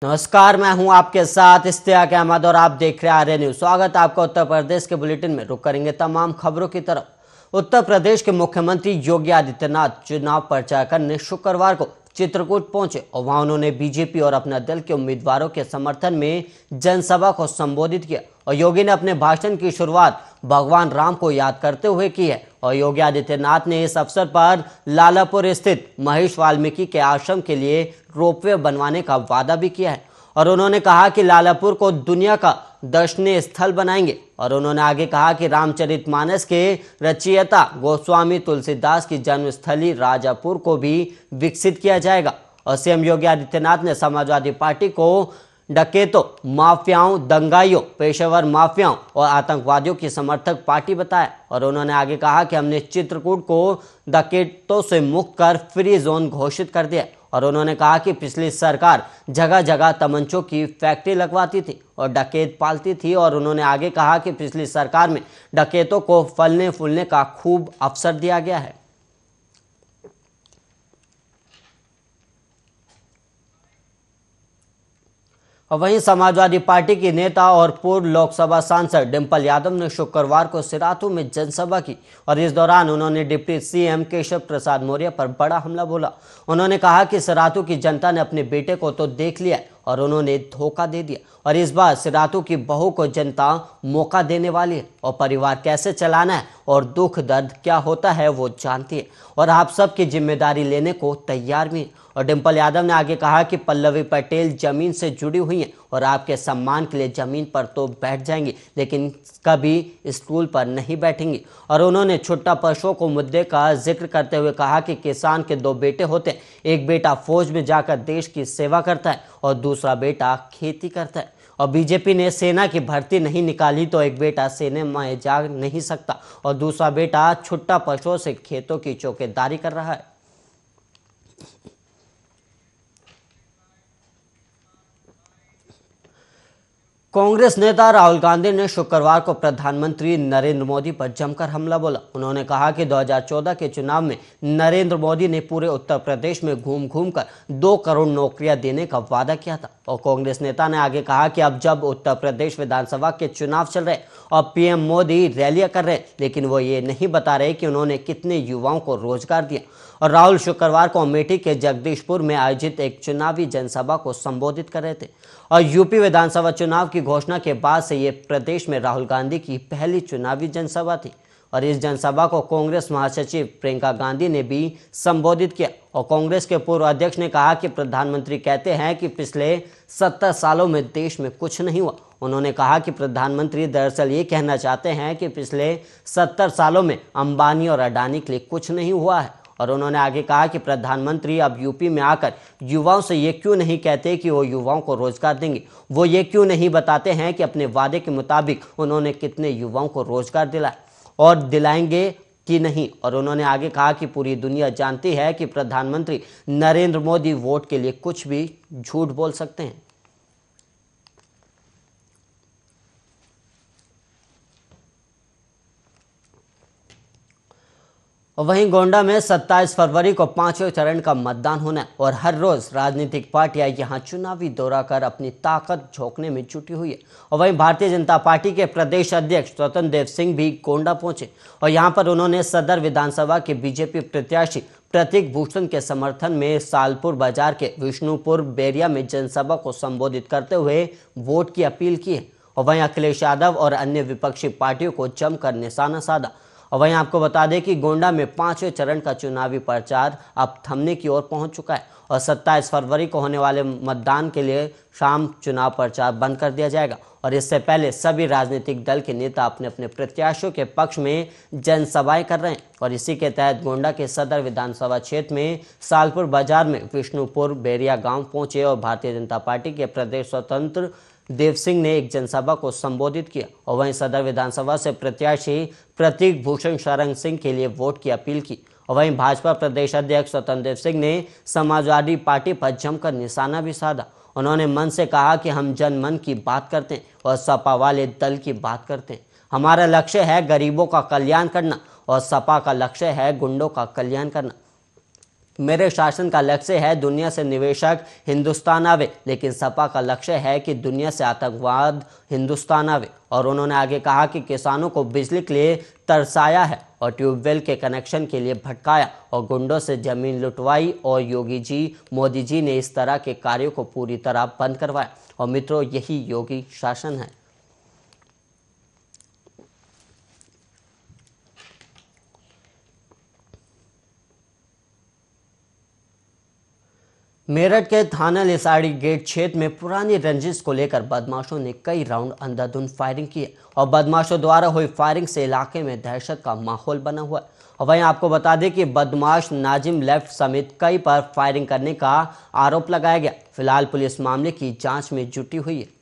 नमस्कार, मैं हूं आपके साथ इश्तियाक अहमद और आप देख रहे हैं आर्य न्यूज। स्वागत है आपका उत्तर प्रदेश के बुलेटिन में। रुक करेंगे तमाम खबरों की तरफ। उत्तर प्रदेश के मुख्यमंत्री योगी आदित्यनाथ चुनाव प्रचार करने शुक्रवार को चित्रकूट पहुंचे और वहां उन्होंने बीजेपी और अपने दल के उम्मीदवारों के समर्थन में जनसभा को संबोधित किया। और योगी ने अपने भाषण की शुरुआत भगवान राम को याद करते हुए की है। और योगी आदित्यनाथ ने इस अवसर पर लालापुर स्थित महर्षि वाल्मीकि के आश्रम के लिए रोपवे बनवाने का वादा भी किया है। और उन्होंने कहा कि लालापुर को दुनिया का दर्शनीय स्थल बनाएंगे। और उन्होंने आगे कहा कि रामचरितमानस के रचयिता गोस्वामी तुलसीदास की जन्मस्थली राजापुर को भी विकसित किया जाएगा। और सीएम योगी आदित्यनाथ ने समाजवादी पार्टी को डकैतों, माफियाओं, दंगाइयों, पेशेवर माफियाओं और आतंकवादियों की समर्थक पार्टी बताया। और उन्होंने आगे कहा कि हमने चित्रकूट को डकैतों से मुक्त कर फ्री जोन घोषित कर दिया। और उन्होंने कहा कि पिछली सरकार जगह जगह तमंचों की फैक्ट्री लगवाती थी और डकैत पालती थी। और उन्होंने आगे कहा कि पिछली सरकार में डकैतों को फलने फूलने का खूब अवसर दिया गया है। और वहीं समाजवादी पार्टी की नेता और पूर्व लोकसभा सांसद डिंपल यादव ने शुक्रवार को सिराथू में जनसभा की। और इस दौरान उन्होंने डिप्टी सीएम केशव प्रसाद मौर्य पर बड़ा हमला बोला। उन्होंने कहा कि सिराथू की जनता ने अपने बेटे को तो देख लिया और उन्होंने धोखा दे दिया। और इस बार सिराथू की बहू को जनता मौका देने वाली है और परिवार कैसे चलाना है और दुख दर्द क्या होता है वो जानती है और आप सबकी जिम्मेदारी लेने को तैयार भी है। और डिंपल यादव ने आगे कहा कि पल्लवी पटेल जमीन से जुड़ी हुई हैं और आपके सम्मान के लिए जमीन पर तो बैठ जाएंगी लेकिन कभी स्टूल पर नहीं बैठेंगी। और उन्होंने छुट्टा पशुओं को मुद्दे का जिक्र करते हुए कहा कि किसान के 2 बेटे होते हैं, एक बेटा फौज में जाकर देश की सेवा करता है और दूसरा बेटा खेती करता है। और बीजेपी ने सेना की भर्ती नहीं निकाली तो एक बेटा सेना में जा नहीं सकता और दूसरा बेटा छुट्टा पशुओं से खेतों की चौकीदारी कर रहा है। कांग्रेस नेता राहुल गांधी ने शुक्रवार को प्रधानमंत्री नरेंद्र मोदी पर जमकर हमला बोला। उन्होंने कहा कि 2014 के चुनाव में नरेंद्र मोदी ने पूरे उत्तर प्रदेश में घूम घूम कर 2 करोड़ नौकरियां देने का वादा किया था। और कांग्रेस नेता ने आगे कहा कि अब जब उत्तर प्रदेश विधानसभा के चुनाव चल रहे और पीएम मोदी रैलियां कर रहे लेकिन वो ये नहीं बता रहे कि उन्होंने कितने युवाओं को रोजगार दिया। और राहुल शुक्रवार को अमेठी के जगदीशपुर में आयोजित एक चुनावी जनसभा को संबोधित कर रहे थे। और यूपी विधानसभा चुनाव की घोषणा के बाद से ये प्रदेश में राहुल गांधी की पहली चुनावी जनसभा थी। और इस जनसभा को कांग्रेस महासचिव प्रियंका गांधी ने भी संबोधित किया। और कांग्रेस के पूर्व अध्यक्ष ने कहा कि प्रधानमंत्री कहते हैं कि पिछले 70 सालों में देश में कुछ नहीं हुआ। उन्होंने कहा कि प्रधानमंत्री दरअसल ये कहना चाहते हैं कि पिछले 70 सालों में अंबानी और अडानी के लिए कुछ नहीं हुआ है। और उन्होंने आगे कहा कि प्रधानमंत्री अब यूपी में आकर युवाओं से ये क्यों नहीं कहते कि वो युवाओं को रोजगार देंगे, वो ये क्यों नहीं बताते हैं कि अपने वादे के मुताबिक उन्होंने कितने युवाओं को रोजगार दिलाया और दिलाएंगे कि नहीं। और उन्होंने आगे कहा कि पूरी दुनिया जानती है कि प्रधानमंत्री नरेंद्र मोदी वोट के लिए कुछ भी झूठ बोल सकते हैं। और वहीं गोंडा में 27 फरवरी को 5वें चरण का मतदान होना है और हर रोज राजनीतिक पार्टियां यहां चुनावी दौरा कर अपनी ताकत झोंकने में जुटी हुई है। और वहीं भारतीय जनता पार्टी के प्रदेश अध्यक्ष स्वतंत्र देव सिंह भी गोंडा पहुंचे और यहां पर उन्होंने सदर विधानसभा के बीजेपी प्रत्याशी प्रतीक भूषण के समर्थन में सालपुर बाजार के विष्णुपुर बेरिया में जनसभा को संबोधित करते हुए वोट की अपील की है। और वहीं अखिलेश यादव और अन्य विपक्षी पार्टियों को जमकर निशाना साधा। और वहीं आपको बता दें कि गोंडा में 5वें चरण का चुनावी प्रचार अब थमने की ओर पहुंच चुका है और 27 फरवरी को होने वाले मतदान के लिए शाम चुनाव प्रचार बंद कर दिया जाएगा। और इससे पहले सभी राजनीतिक दल के नेता अपने अपने प्रत्याशियों के पक्ष में जनसभाएं कर रहे हैं। और इसी के तहत गोंडा के सदर विधानसभा क्षेत्र में सालपुर बाजार में विष्णुपुर बेरिया गांव पहुंचे और भारतीय जनता पार्टी के प्रदेश स्वतंत्र देव सिंह ने एक जनसभा को संबोधित किया। और वहीं सदर विधानसभा से प्रत्याशी प्रतीक भूषण शरण सिंह के लिए वोट की अपील की। और वहीं भाजपा प्रदेश अध्यक्ष स्वतंत्र देव सिंह ने समाजवादी पार्टी पर जमकर निशाना भी साधा। उन्होंने मन से कहा कि हम जन मन की बात करते हैं और सपा वाले दल की बात करते हैं। हमारा लक्ष्य है गरीबों का कल्याण करना और सपा का लक्ष्य है गुंडों का कल्याण करना। मेरे शासन का लक्ष्य है दुनिया से निवेशक हिंदुस्तान आवे, लेकिन सपा का लक्ष्य है कि दुनिया से आतंकवाद हिंदुस्तान आवे। और उन्होंने आगे कहा कि किसानों को बिजली के लिए तरसाया है और ट्यूबवेल के कनेक्शन के लिए भटकाया और गुंडों से जमीन लुटवाई, और योगी जी, मोदी जी ने इस तरह के कार्यों को पूरी तरह बंद करवाया। और मित्रों, यही योगी शासन है। मेरठ के थाना लिसाड़ी गेट क्षेत्र में पुरानी रंजिश को लेकर बदमाशों ने कई राउंड अंधाधुंध फायरिंग की है और बदमाशों द्वारा हुई फायरिंग से इलाके में दहशत का माहौल बना हुआ है। और वहीं आपको बता दें कि बदमाश नाजिम लेफ्ट समेत कई पर फायरिंग करने का आरोप लगाया गया। फिलहाल पुलिस मामले की जांच में जुटी हुई है।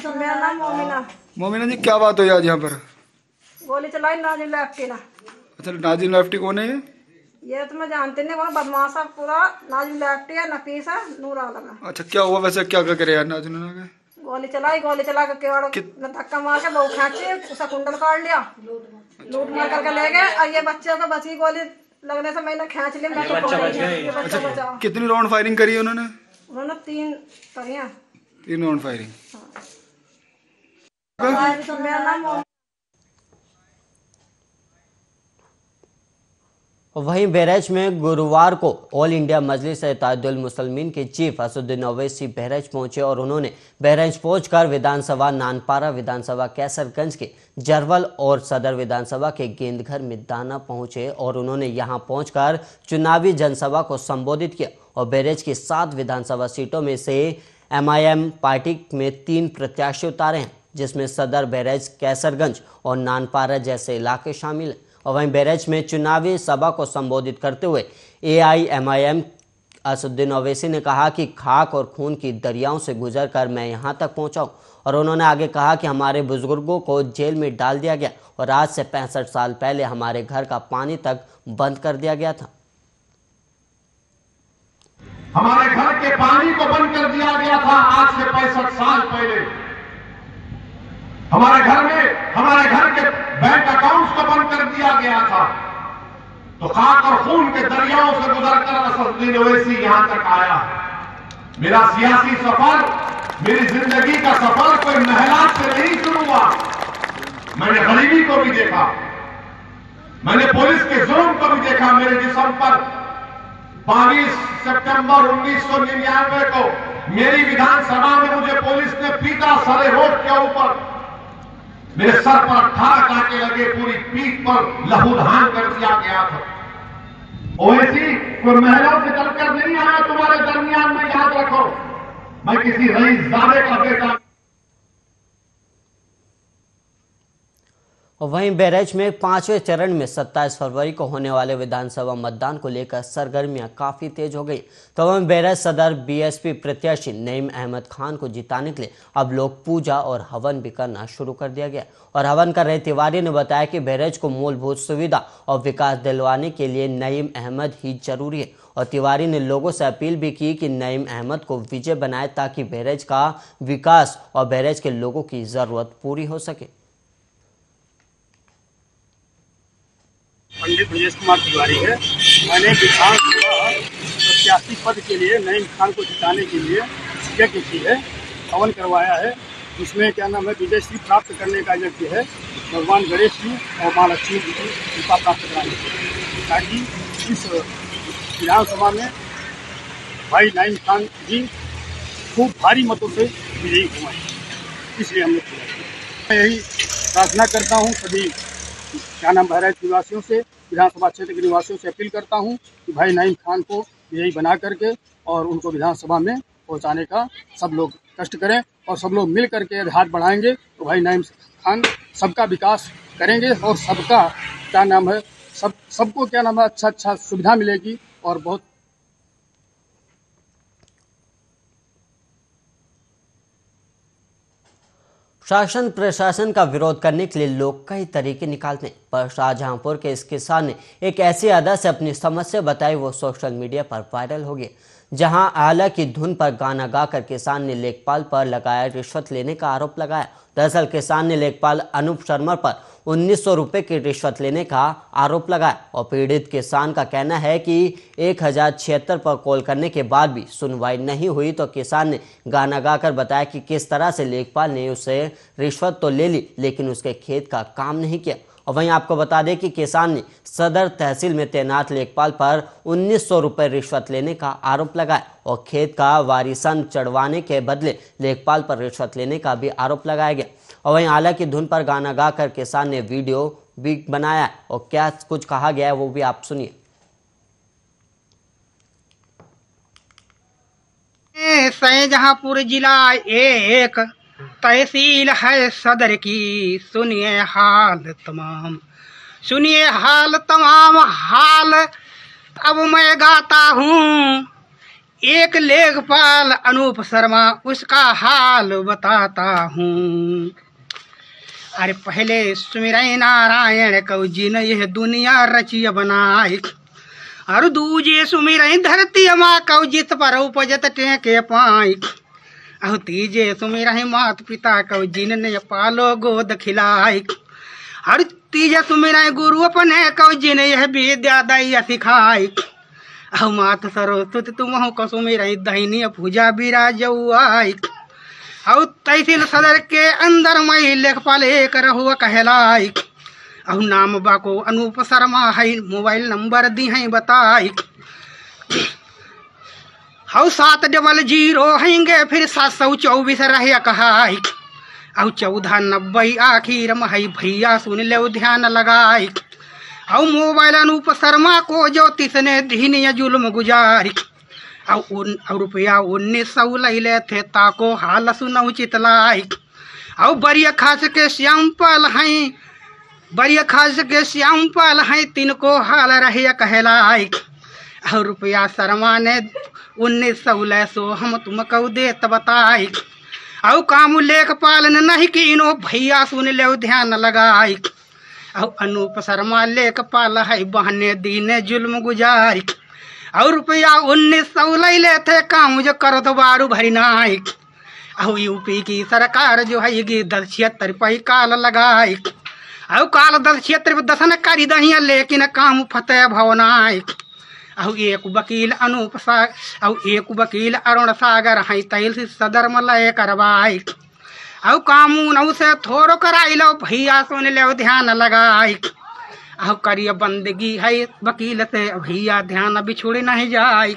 मेरा नाम मोमिना। मोमिना जी, क्या बात हुई आज यहाँ पर? गोली चलाई नाजिम लेफ्टी ना। अच्छा, नाजिम लेफ्टी कौन है? ये तो मैं जानती नहीं, कौन बदमाशा पूरा नाजिम लेफ्टी है, नफीसा नूरा लगा। अच्छा, क्या हुआ वैसे? क्या क्या करे यार नाजिम ने? गोली चला के केवड़ में धक्का मार के बहु खेची, उसका कुंडल काट लिया, लूट मार करके ले गए। और ये बच्चे को बची गोली लगने से मैंने खींच ली। बच्चा बचा। कितनी राउंड फायरिंग करी है उन्होंने? उन्होंने 3 करी है। 3 राउंड फायरिंग। मेरा नाम वहीं बहराइच में गुरुवार को ऑल इंडिया मजलिस इत्तेहादुल मुसलमीन के चीफ असदुद्दीन ओवैसी बहराइच पहुंचे और उन्होंने बहराइच पहुंचकर विधानसभा नानपारा, विधानसभा कैसरगंज के जरवल और सदर विधानसभा के गेंदघर में दाना पहुंचे और उन्होंने यहां पहुंचकर चुनावी जनसभा को संबोधित किया। और बहराइच की 7 विधानसभा सीटों में से MIM पार्टी में 3 प्रत्याशी उतारे हैं, जिसमें सदर, बहराइच, कैसरगंज और नानपारा जैसे इलाके शामिल हैं। और वहीं बहराइच में चुनावी सभा को संबोधित करते हुए AIMIM असदुद्दीन ओवैसी ने कहा कि खाक और खून की दरियाओं से गुजरकर मैं यहां तक पहुंचा हूं। और उन्होंने आगे कहा कि हमारे बुजुर्गों को जेल में डाल दिया गया और आज से 65 साल पहले हमारे घर का पानी तक बंद कर दिया गया था। हमारे घर के पानी को बंद कर दिया गया था आज से 65 साल पहले। हमारे घर के बैंक अकाउंट्स को बंद कर दिया गया था। तो खाक और खून के दरियाओं से गुजरकर असदुद्दीन ओवैसी यहां तक आया। मेरा सियासी सफर, मेरी जिंदगी का सफर कोई महलात से नहीं शुरू हुआ। मैंने गरीबी को भी देखा, मैंने पुलिस के जुल्म को भी देखा। मेरे जिस्म पर 22 सितंबर 1999 को मेरी विधानसभा में मुझे पुलिस ने पीटा, सरे रोड के ऊपर मेरे सर पर 18 कांटे लगे, पूरी पीठ पर लहूलुहान कर दिया गया था। ओवैसी कोई महिलाओं से चलकर नहीं आया तुम्हारे दरमियान में, याद रखो। मैं किसी रईसजादे का बेटा। और वहीं बहराइच में 5वें चरण में 27 फरवरी को होने वाले विधानसभा मतदान को लेकर सरगर्मियां काफी तेज हो गई। तो वहीं बहराइच सदर BSP प्रत्याशी नईम अहमद खान को जिताने के लिए अब लोग पूजा और हवन भी करना शुरू कर दिया गया। और हवन कर रहे तिवारी ने बताया कि बहराइच को मूलभूत सुविधा और विकास दिलवाने के लिए नईम अहमद ही जरूरी है। और तिवारी ने लोगों से अपील भी की कि नईम अहमद को विजय बनाए ताकि बहराइच का विकास और बहराइच के लोगों की जरूरत पूरी हो सके। पंडित ब्रजेश कुमार तिवारी है। मैंने विधानसभा प्रत्याशी पद के लिए नईम खान को जिताने के लिए यज्ञ की है, हवन करवाया है। जिसमें क्या नाम है, विजय श्री प्राप्त करने का यज्ञ है। भगवान गणेश जी और माँ लक्ष्मी जी की कृपा प्राप्त कराने के लिए, ताकि इस विधानसभा में भाई नईम खान जी खूब भारी मतों से विजयी हुए, इसलिए हमने किया। मैं यही प्रार्थना करता हूँ सभी क्या नाम बहराइच निवासियों से, विधानसभा क्षेत्र के निवासियों से अपील करता हूं कि भाई नईम खान को विजयी बना करके और उनको विधानसभा में पहुंचाने का सब लोग कष्ट करें और सब लोग मिल करके हाथ बढ़ाएंगे तो भाई नईम खान सबका विकास करेंगे और सबका क्या नाम है, सबको क्या नाम है, अच्छा सुविधा मिलेगी। और बहुत शासन प्रशासन का विरोध करने के लिए लोग कई तरीके निकालते हैं, पर शाहजहांपुर के इस किसान ने एक ऐसी अदा से अपनी समस्या बताई वो सोशल मीडिया पर वायरल हो गई। जहां आला की धुन पर गाना गाकर किसान ने लेखपाल पर लगाया रिश्वत लेने का आरोप लगाया। दरअसल किसान ने लेखपाल अनूप शर्मा पर 1900 रुपये की रिश्वत लेने का आरोप लगाया और पीड़ित किसान का कहना है कि 1076 पर कॉल करने के बाद भी सुनवाई नहीं हुई तो किसान ने गाना गाकर बताया कि किस तरह से लेखपाल ने उससे रिश्वत तो ले ली लेकिन उसके खेत का काम नहीं किया। और वहीं आपको बता दें कि किसान ने सदर तहसील में तैनात लेखपाल पर 1900 रुपये रिश्वत लेने का आरोप लगाया और खेत का वारिसन चढ़वाने के बदले लेखपाल पर रिश्वत लेने का भी आरोप लगाया गया। और वहीं आला की धुन पर गाना गाकर किसान ने वीडियो भी बनाया और क्या कुछ कहा गया है वो भी आप सुनिए। शाहजहांपुर जिला एक तहसील है सदर की, सुनिए हाल तमाम, सुनिए हाल तमाम हाल अब मैं गाता हूँ। एक लेखपाल अनूप शर्मा उसका हाल बताता हूँ। अरे पहले सुमिरै नारायण कौ जी ने यह दुनिया रची बनाई, और दूजे सुमिरै धरती माँ कौ जित पर उपजत टेके पाई, और तीजे सुमिरै मात पिता कौ जिनने पालो गोद खिलाई, और तीजे सुमिरै गुरु अपने कौ जिन यह विद्या दैया सिखाई, और मात सरस्वती तुम को सुमिरै दहिनी पूजा बिराजौआई, और तहसील सदर के अंदर मैं लेखपाल एक रहुआ कहलाई, और नाम बाको अनूप शर्मा है, मोबाइल नंबर दी है बताई, और 700 हैंगे फिर 724 रहे कहाई, और 1490 आखिर में है भैया सुन ले ध्यान लगाई, और मोबाइल अनूप शर्मा को ज्योतिष ने दीन जुल्म गुजारी, और रुपया 1900 ले ले थे ताको हाल सुनऊ चितलाई, और बरिया खास के श्यामपाल हैं, बरिया खास के श्यामपाल हैं तिनको हाल रहे कहलाई, और रुपया शर्मा ने 1900 ले सो हम तुमको देत बताई, और काम लेखपाल ने नहीं कीनो भैया सुन ले ध्यान लगाई, और अनूप शर्मा लेखपाल है बहने दीने जुल्म गुजारी, और रुपया 1900 ले लेते काम जो करो तो बारू भरी नाई, और यूपी की सरकार जो है ये 1076 पे काल लगाई, और काल 1076 पे दसन करी दहिया लेकिन काम फतेह भवनाई, और एक वकील अनूप सागर और एक वकील अरुण सागर है तहसील सदर में लय करवाई, और कानून से थोड़ो कराई लो भैया सुन ले ध्यान लगाई, और करिए बंदगी है वकील से भैया ध्यान बिछुड़ नहीं जाए,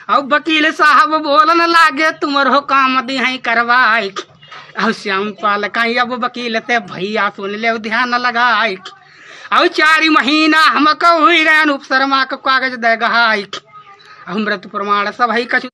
और वकील साहब बोलन लागे तुम्हारो काम दी है करवाई, और श्यामपाल कहीं अब वकील से भैया सुन ले ध्यान लगाई, और 4 महीना हमको हुई रहे अनूप शर्मा को कागज दे गहाई, और मृत्यु प्रमाण सब है कछु।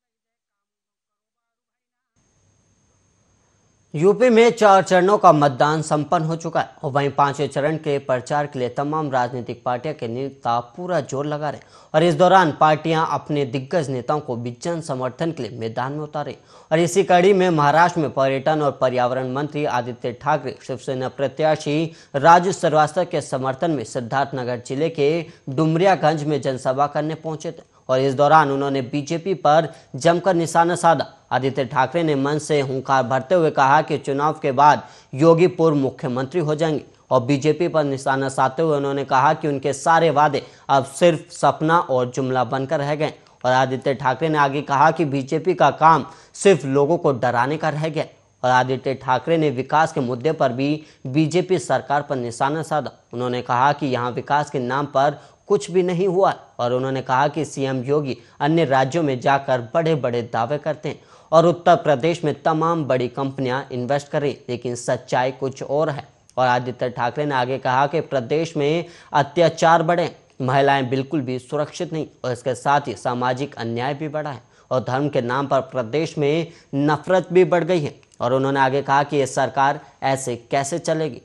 यूपी में 4 चरणों का मतदान संपन्न हो चुका है और वहीं 5वें चरण के प्रचार के लिए तमाम राजनीतिक पार्टियों के नेता पूरा जोर लगा रहे और इस दौरान पार्टियां अपने दिग्गज नेताओं को भी जन समर्थन के लिए मैदान में उतारे। और इसी कड़ी में महाराष्ट्र में पर्यटन और पर्यावरण मंत्री आदित्य ठाकरे शिवसेना प्रत्याशी राजू श्रीवास्तव के समर्थन में सिद्धार्थनगर जिले के डुमरियागंज में जनसभा करने पहुंचे थे और इस दौरान उन्होंने बीजेपी पर जमकर निशाना साधा। आदित्य ठाकरे ने मन से हुंकार भरते हुए कहा कि चुनाव के बाद योगी पूर्व मुख्यमंत्री हो जाएंगे और बीजेपी पर निशाना साधते हुए उन्होंने कहा कि उनके सारे वादे अब सिर्फ सपना और जुमला बनकर रह गए। और आदित्य ठाकरे ने आगे कहा कि बीजेपी का काम सिर्फ लोगों को डराने का रह गया। और आदित्य ठाकरे ने विकास के मुद्दे पर भी बीजेपी सरकार पर निशाना साधा। उन्होंने कहा कि यहाँ विकास के नाम पर कुछ भी नहीं हुआ और उन्होंने कहा कि सीएम योगी अन्य राज्यों में जाकर बड़े बड़े दावे करते हैं और उत्तर प्रदेश में तमाम बड़ी कंपनियां इन्वेस्ट कर रही, लेकिन सच्चाई कुछ और है। और आदित्य ठाकरे ने आगे कहा कि प्रदेश में अत्याचार बढ़े, महिलाएं बिल्कुल भी सुरक्षित नहीं और इसके साथ ही सामाजिक अन्याय भी बढ़ा है और धर्म के नाम पर प्रदेश में नफरत भी बढ़ गई है। और उन्होंने आगे कहा कि ये सरकार ऐसे कैसे चलेगी।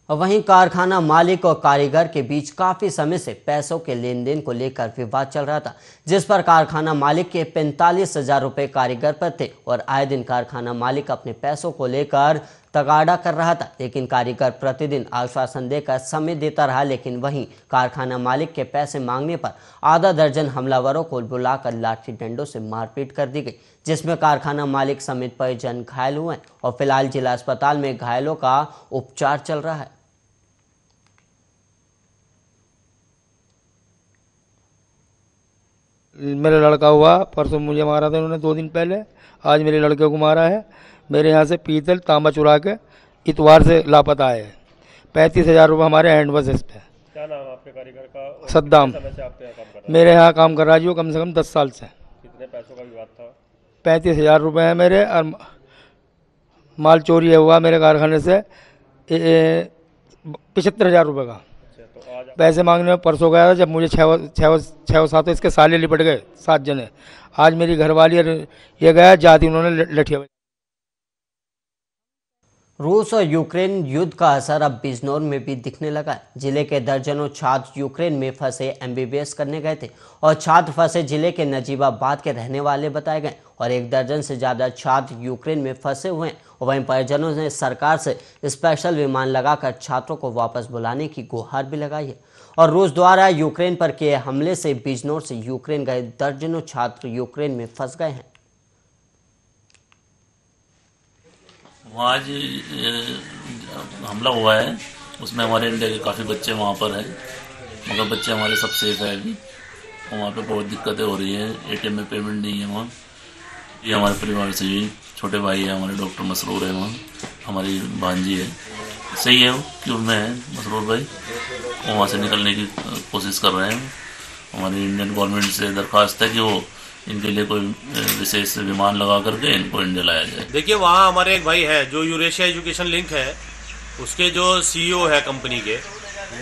वहीं कारखाना मालिक और कारीगर के बीच काफी समय से पैसों के लेन देन को लेकर विवाद चल रहा था, जिस पर कारखाना मालिक के 45,000 रुपए कारीगर पर थे और आए दिन कारखाना मालिक अपने पैसों को लेकर तगाड़ा कर रहा था, लेकिन कारीगर प्रतिदिन आश्वासन देकर समय देता रहा। लेकिन वहीं कारखाना मालिक के पैसे मांगने पर आधा दर्जन हमलावरों को बुलाकर लाठी डंडों से मारपीट कर दी गई, जिसमें कारखाना मालिक समेत परिजन घायल हुए और फिलहाल जिला अस्पताल में घायलों का उपचार चल रहा है। मेरा लड़का हुआ परसों मुझे मारा था उन्होंने 2 दिन पहले, आज मेरे लड़के को मारा है। मेरे यहाँ से पीतल तांबा चुरा के इतवार से लापता है। 35,000 रुपये हमारे हैंड बस इस पे। क्या नाम है आपके कारीगर का? सद्दाम। मेरे यहाँ काम कर रहा है जो कम से कम 10 साल से। कितने पैसों का विवाद था? 35,000 रुपये है मेरे, और माल चोरी हुआ मेरे कारखाने से 75,000 रुपये का। पैसे मांगने में परसों गया था, जब मुझे 6-7 इसके साले लिपट गए 7 जने। आज मेरी घरवाली ये गया जाती उन्होंने लठिया। रूस और यूक्रेन युद्ध का असर अब बिजनौर में भी दिखने लगा है। जिले के दर्जनों छात्र यूक्रेन में फंसे MBBS करने गए थे और छात्र फंसे जिले के नजीबाबाद के रहने वाले बताए गए और 1 दर्जन से ज़्यादा छात्र यूक्रेन में फंसे हुए हैं। और वहीं परिजनों ने सरकार से स्पेशल विमान लगाकर छात्रों को वापस बुलाने की गुहार भी लगाई है। और रूस द्वारा यूक्रेन पर किए हमले से बिजनौर से यूक्रेन गए दर्जनों छात्र यूक्रेन में फंस गए हैं। वहाँ आज हमला हुआ है, उसमें हमारे इंडिया के काफ़ी बच्चे वहाँ पर हैं, मगर बच्चे हमारे सब सेफ है अभी। वहाँ पे बहुत दिक्कतें हो रही हैं, ATM में पेमेंट नहीं है वहाँ। ये हमारे परिवार से भी छोटे भाई है हमारे, डॉक्टर मसरूर है वहाँ, हमारी भांजी है। सही है वो कि उनमें है मसरूर भाई, वो वहाँ से निकलने की कोशिश कर रहे हैं। हमारी इंडियन गवर्नमेंट से दरख्वास्त है कि वो इनके लिए कोई विशेष विमान लगा करके इनको इंडिया लाया जाए। देखिए, वहाँ हमारे एक भाई है जो यूरेशिया एजुकेशन लिंक है, उसके जो CEO है कंपनी के,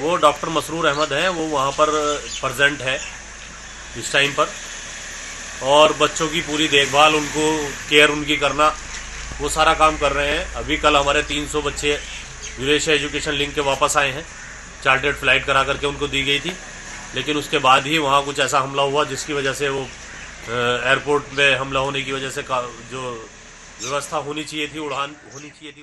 वो डॉक्टर मसरूर अहमद हैं। वो वहाँ पर प्रेजेंट है इस टाइम पर, और बच्चों की पूरी देखभाल, उनको केयर उनकी करना, वो सारा काम कर रहे हैं। अभी कल हमारे 300 बच्चे यूरेशिया एजुकेशन लिंक के वापस आए हैं, चार्टर्ड फ्लाइट करा करके उनको दी गई थी। लेकिन उसके बाद ही वहाँ कुछ ऐसा हमला हुआ जिसकी वजह से वो एयरपोर्ट में हमला होने की वजह से जो व्यवस्था होनी चाहिए थी, उड़ान होनी चाहिए थी,